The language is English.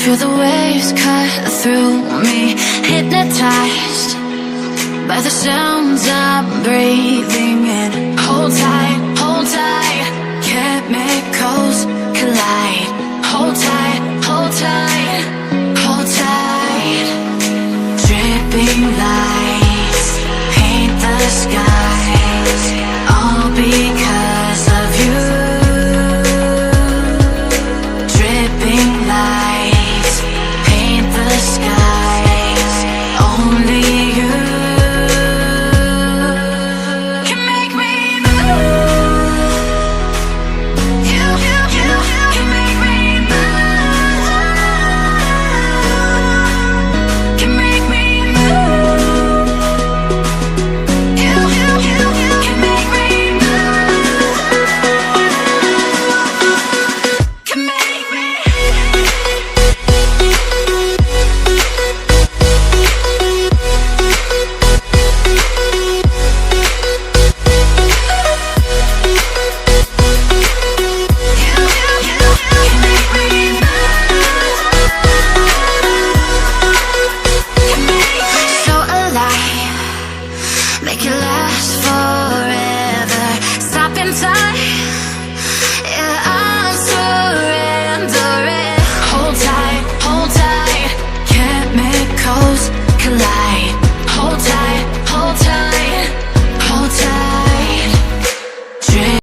Feel the waves cut through me, hypnotized by the sounds I'm breathing in. Hold tight, hold tight, chemicals collide. Hold tight, hold tight, hold tight. Dripping lights paint the skies, all because